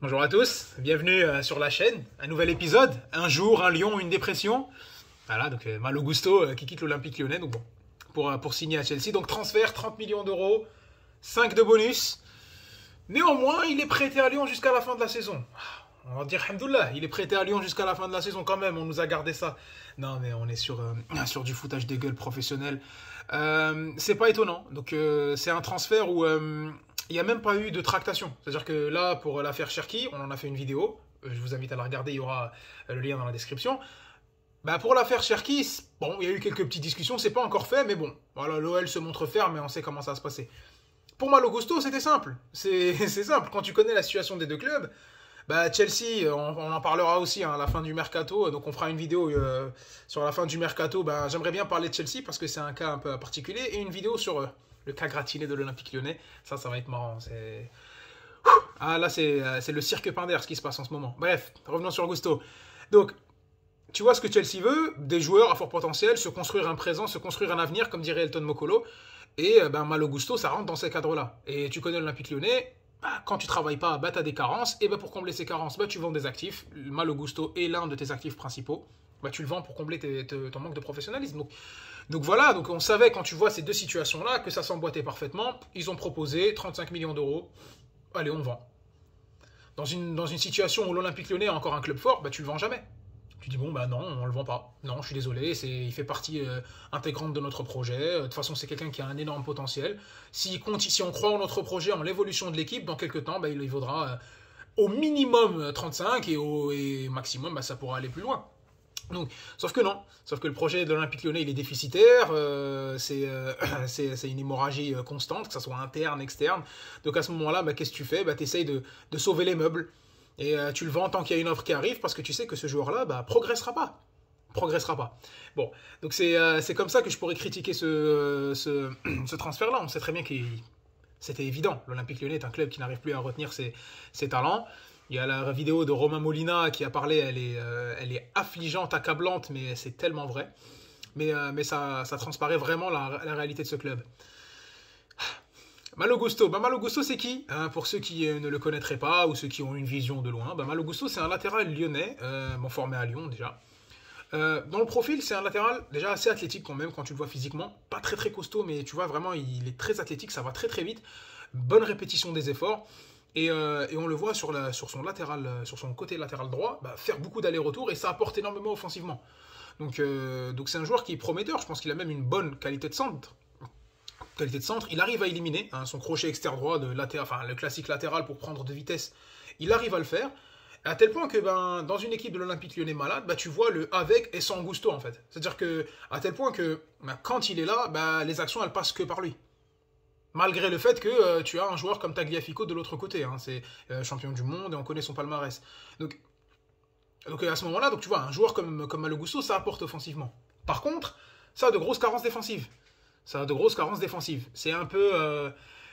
Bonjour à tous, bienvenue sur la chaîne. Un nouvel épisode, un jour, un lion, une dépression. Voilà, donc Malo Gusto qui quitte l'Olympique Lyonnais, donc bon, pour signer à Chelsea. Donc transfert, 30 millions d'euros, 5 de bonus. Néanmoins, il est prêté à Lyon jusqu'à la fin de la saison. On va dire Alhamdoulilah, il est prêté à Lyon jusqu'à la fin de la saison quand même, on nous a gardé ça. Non mais on est sur du foutage de gueule professionnel. C'est pas étonnant, donc c'est un transfert où il n'y a même pas eu de tractation. C'est-à-dire que là, pour l'affaire Cherki, on en a fait une vidéo, je vous invite à la regarder, il y aura le lien dans la description. Bah pour l'affaire Cherki, bon, il y a eu quelques petites discussions, c'est pas encore fait, mais bon, voilà, l'OL se montre ferme et on sait comment ça va se passer. Pour Malo Gusto, c'était simple. C'est simple. Quand tu connais la situation des deux clubs, bah Chelsea, on en parlera aussi hein, à la fin du mercato. Donc on fera une vidéo sur la fin du mercato. Bah, j'aimerais bien parler de Chelsea parce que c'est un cas un peu particulier. Et une vidéo sur le cas gratiné de l'Olympique Lyonnais. Ça va être marrant. Ah là, c'est le cirque Pinder ce qui se passe en ce moment. Bref, revenons sur Gusto. Donc, tu vois ce que Chelsea veut, des joueurs à fort potentiel, se construire un présent, se construire un avenir, comme dirait Elton Mokolo. Et ben, Malo Gusto, ça rentre dans ces cadres-là. Et tu connais l'Olympique Lyonnais, bah, quand tu travailles pas, bah, tu as des carences. Et ben, pour combler ces carences, bah, tu vends des actifs. Malo Gusto est l'un de tes actifs principaux. Bah, tu le vends pour combler ton manque de professionnalisme. Donc voilà, donc on savait quand tu vois ces deux situations-là que ça s'emboîtait parfaitement. Ils ont proposé 35 millions d'euros. Allez, on vend. Dans une situation où l'Olympique Lyonnais a encore un club fort, bah, tu le vends jamais. Tu dis bon bah non, on le vend pas. Non, je suis désolé, il fait partie intégrante de notre projet. De toute façon, c'est quelqu'un qui a un énorme potentiel. Si on croit en notre projet, en l'évolution de l'équipe, dans quelques temps, bah, il vaudra au minimum 35 et maximum, bah, ça pourra aller plus loin. Donc, sauf que non, sauf que le projet de l'Olympique Lyonnais il est déficitaire, c'est une hémorragie constante, que ce soit interne, externe. Donc à ce moment-là, bah, qu'est-ce que tu fais? Bah, tu essayes de sauver les meubles. Et tu le vends tant qu'il y a une offre qui arrive parce que tu sais que ce joueur-là bah, progressera pas. Progressera pas. Bon, donc c'est comme ça que je pourrais critiquer ce transfert-là. On sait très bien que c'était évident. L'Olympique Lyonnais est un club qui n'arrive plus à retenir ses talents. Il y a la vidéo de Romain Molina qui a parlé, elle est affligeante, accablante, mais c'est tellement vrai. Mais ça transparaît vraiment la réalité de ce club. Malo Gusto, bah Malo Gusto c'est qui hein, pour ceux qui ne le connaîtraient pas ou ceux qui ont une vision de loin, bah Malo Gusto c'est un latéral lyonnais, bon, formé à Lyon déjà. Dans le profil, c'est un latéral déjà assez athlétique quand même quand tu le vois physiquement. Pas très très costaud, mais tu vois vraiment il est très athlétique, ça va très très vite. Bonne répétition des efforts. Et on le voit sur son latéral, sur son côté latéral droit, bah, faire beaucoup d'allers-retours et ça apporte énormément offensivement. Donc c'est un joueur qui est prometteur. Je pense qu'il a même une bonne qualité de centre. Il arrive à éliminer hein, son crochet externe droit enfin le classique latéral pour prendre de vitesse. Il arrive à le faire. À tel point que ben, dans une équipe de l'Olympique Lyonnais malade, bah, tu vois le avec et sans Gusto en fait. C'est-à-dire que à tel point que ben, quand il est là, bah, les actions elles passent que par lui. Malgré le fait que tu as un joueur comme Tagliafico de l'autre côté, hein, c'est champion du monde et on connaît son palmarès. Donc à ce moment-là, donc tu vois, un joueur comme Malo Gusto, ça apporte offensivement. Par contre, ça a de grosses carences défensives. Ça a de grosses carences défensives. C'est un peu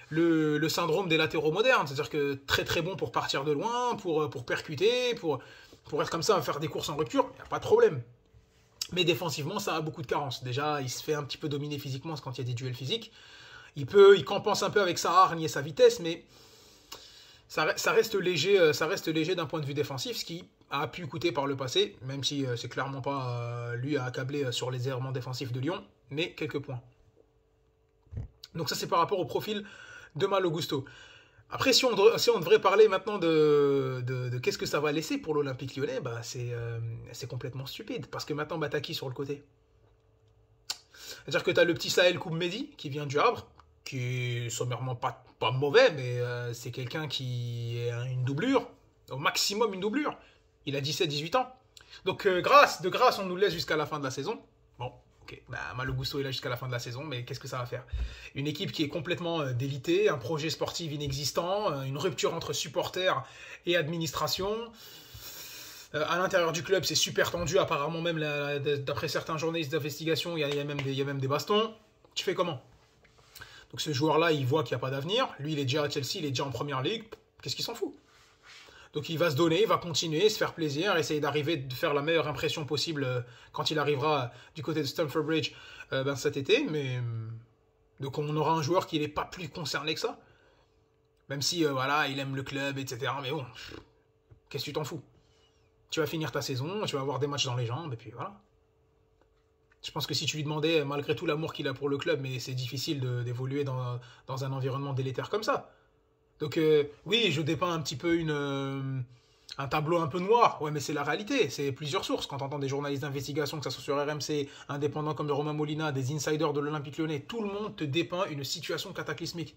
le syndrome des latéraux modernes, c'est-à-dire que très très bon pour partir de loin, pour percuter, pour être comme ça, faire des courses en rupture, il n'y a pas de problème. Mais défensivement, ça a beaucoup de carences. Déjà, il se fait un petit peu dominer physiquement quand il y a des duels physiques. Il compense un peu avec sa hargne et sa vitesse, mais ça reste léger d'un point de vue défensif, ce qui a pu coûter par le passé, même si c'est clairement pas lui à accabler sur les errements défensifs de Lyon, mais quelques points. Donc ça c'est par rapport au profil de Malo Gusto. Après, si on devrait parler maintenant de qu'est-ce que ça va laisser pour l'Olympique Lyonnais, bah, c'est complètement stupide. Parce que maintenant, bah, t'as qui sur le côté? C'est-à-dire que t'as le petit Sahel Koumedi qui vient du Havre, qui est sommairement pas mauvais, mais c'est quelqu'un qui a une doublure, au maximum une doublure. Il a 17-18 ans. Donc de grâce, on nous laisse jusqu'à la fin de la saison. Bon, ok, bah, Malo Gusto est là jusqu'à la fin de la saison, mais qu'est-ce que ça va faire? Une équipe qui est complètement délitée, un projet sportif inexistant, une rupture entre supporters et administration. À l'intérieur du club, c'est super tendu, apparemment même, d'après certains journalistes d'investigation, il y a même des bastons. Tu fais comment? Donc ce joueur-là, il voit qu'il n'y a pas d'avenir. Lui, il est déjà à Chelsea, il est déjà en première ligue. Qu'est-ce qu'il s'en fout? Donc il va se donner, il va continuer, se faire plaisir, essayer d'arriver, de faire la meilleure impression possible quand il arrivera du côté de Stamford Bridge ben, cet été. Mais donc on aura un joueur qui n'est pas plus concerné que ça. Même si voilà, il aime le club, etc. Mais bon, Qu'est-ce que tu t'en fous? Tu vas finir ta saison, tu vas avoir des matchs dans les jambes, et puis voilà. Je pense que si tu lui demandais, malgré tout l'amour qu'il a pour le club, mais c'est difficile d'évoluer dans un environnement délétère comme ça. Donc oui, je dépeins un petit peu un tableau un peu noir. Ouais, mais c'est la réalité. C'est plusieurs sources. Quand tu entends des journalistes d'investigation, que ce soit sur RMC, indépendants comme Romain Molina, des insiders de l'Olympique Lyonnais, tout le monde te dépeint une situation cataclysmique.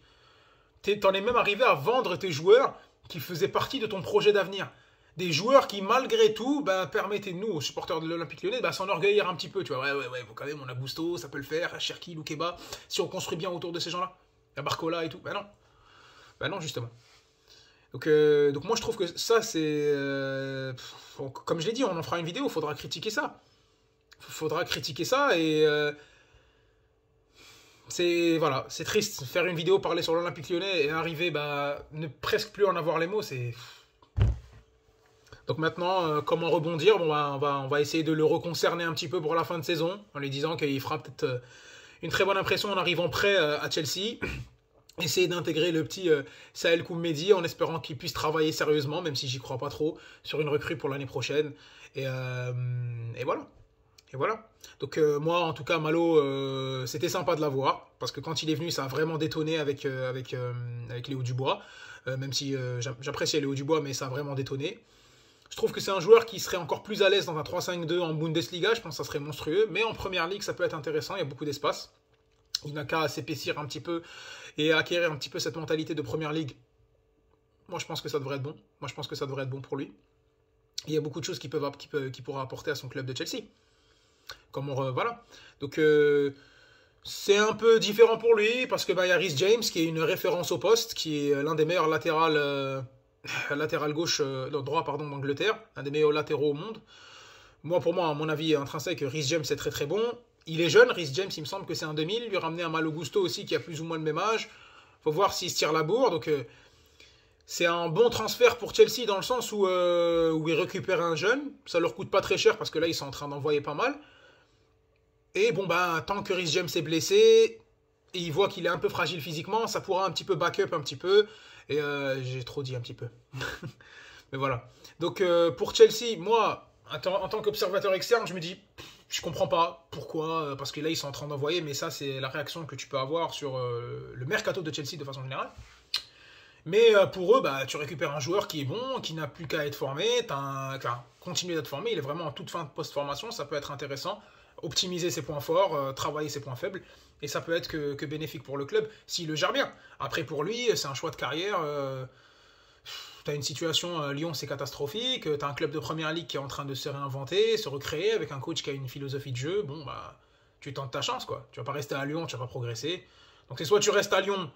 T'en es même arrivé à vendre tes joueurs qui faisaient partie de ton projet d'avenir. Des joueurs qui, malgré tout, ben, permettez-nous, aux supporters de l'Olympique Lyonnais, ben, s'enorgueillir un petit peu. Tu vois, ouais, quand même, on a Gusto, ça peut le faire, Cherki, Loukeba, si on construit bien autour de ces gens-là. Il y a Barcola et tout. Ben non, justement. Donc moi, je trouve que ça, c'est... comme je l'ai dit, on en fera une vidéo, il faudra critiquer ça. Faudra critiquer ça et... voilà, c'est triste. Faire une vidéo, parler sur l'Olympique Lyonnais et arriver, bah, ne presque plus en avoir les mots, c'est... Donc maintenant, comment rebondir? Bon, bah, on va essayer de le reconcerner un petit peu pour la fin de saison, en lui disant qu'il fera peut-être une très bonne impression en arrivant prêt à Chelsea. Essayer d'intégrer le petit Saël Koumedi en espérant qu'il puisse travailler sérieusement, même si j'y crois pas trop, sur une recrue pour l'année prochaine. Et voilà. Et voilà. Donc moi, en tout cas, Malo, c'était sympa de l'avoir, parce que quand il est venu, ça a vraiment détonné avec Léo Dubois. Même si j'appréciais Léo Dubois, mais ça a vraiment détonné. Je trouve que c'est un joueur qui serait encore plus à l'aise dans un 3-5-2 en Bundesliga. Je pense que ça serait monstrueux. Mais en Première Ligue, ça peut être intéressant. Il y a beaucoup d'espace. Il n'a qu'à s'épaissir un petit peu et acquérir un petit peu cette mentalité de Première Ligue. Moi, je pense que ça devrait être bon. Moi, je pense que ça devrait être bon pour lui. Il y a beaucoup de choses qu'il pourra apporter à son club de Chelsea. Voilà. Donc, c'est un peu différent pour lui parce que y a Reece James qui est une référence au poste, qui est l'un des meilleurs latéral gauche, droit d'Angleterre, un des meilleurs latéraux au monde. Pour moi, à mon avis intrinsèque, Reece James est très très bon. Il est jeune, Reece James, il me semble que c'est un 2000. Lui ramener un Malo Gusto aussi qui a plus ou moins le même âge. Faut voir s'il se tire la bourre. Donc c'est un bon transfert pour Chelsea dans le sens où ils récupèrent un jeune. Ça leur coûte pas très cher parce que là ils sont en train d'envoyer pas mal. Et bon tant que Reece James est blessé et il voit qu'il est un peu fragile physiquement, ça pourra un petit peu back-up un petit peu. Et j'ai trop dit un petit peu. Mais voilà. Donc pour Chelsea, moi, en tant qu'observateur externe, je me dis, je comprends pas pourquoi, parce que là ils sont en train d'envoyer, mais ça c'est la réaction que tu peux avoir sur le mercato de Chelsea de façon générale. Mais pour eux, tu récupères un joueur qui est bon, qui n'a plus qu'à être formé, continuer d'être formé, il est vraiment en toute fin de post-formation, ça peut être intéressant, optimiser ses points forts, travailler ses points faibles, et ça peut être que bénéfique pour le club s'il le gère bien. Après pour lui, c'est un choix de carrière. T'as une situation, Lyon c'est catastrophique, t'as un club de première ligue qui est en train de se réinventer, se recréer, avec un coach qui a une philosophie de jeu, tu tentes ta chance quoi. Tu vas pas rester à Lyon, tu vas pas progresser. Donc c'est soit tu restes à Lyon,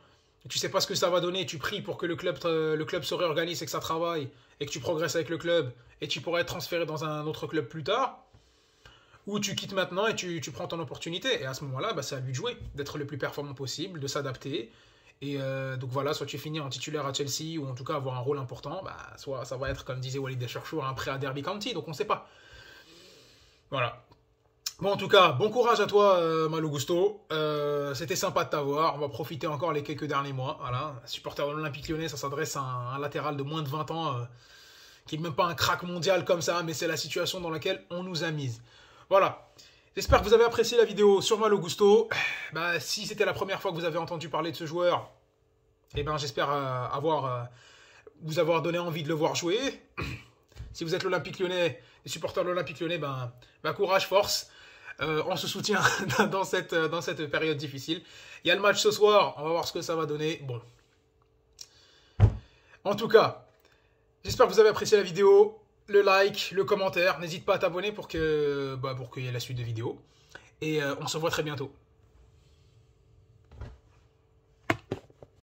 tu sais pas ce que ça va donner, tu pries pour que le club se réorganise et que ça travaille, et que tu progresses avec le club, et tu pourras être transféré dans un autre club plus tard, ou tu quittes maintenant et tu prends ton opportunité. Et à ce moment-là, c'est à lui de jouer, d'être le plus performant possible, de s'adapter. Et donc voilà, soit tu finis en titulaire à Chelsea, ou en tout cas avoir un rôle important, soit ça va être, comme disait Walid Acharchour, un prêt à Derby County, donc on sait pas. Voilà. Bon, en tout cas, bon courage à toi, Malo Gusto. C'était sympa de t'avoir. On va profiter encore les quelques derniers mois. Voilà. Supporter de l'Olympique Lyonnais, ça s'adresse à un latéral de moins de 20 ans, qui n'est même pas un crack mondial comme ça, mais c'est la situation dans laquelle on nous a mise. Voilà. J'espère que vous avez apprécié la vidéo sur Malo Gusto. Si c'était la première fois que vous avez entendu parler de ce joueur, j'espère vous avoir donné envie de le voir jouer. Si vous êtes l'Olympique Lyonnais, les supporters de l'Olympique Lyonnais, courage, force. On se soutient dans cette période difficile. Il y a le match ce soir, on va voir ce que ça va donner. Bon. En tout cas, j'espère que vous avez apprécié la vidéo. Le like, le commentaire. N'hésite pas à t'abonner pour qu'il y ait la suite de vidéos. Et on se voit très bientôt.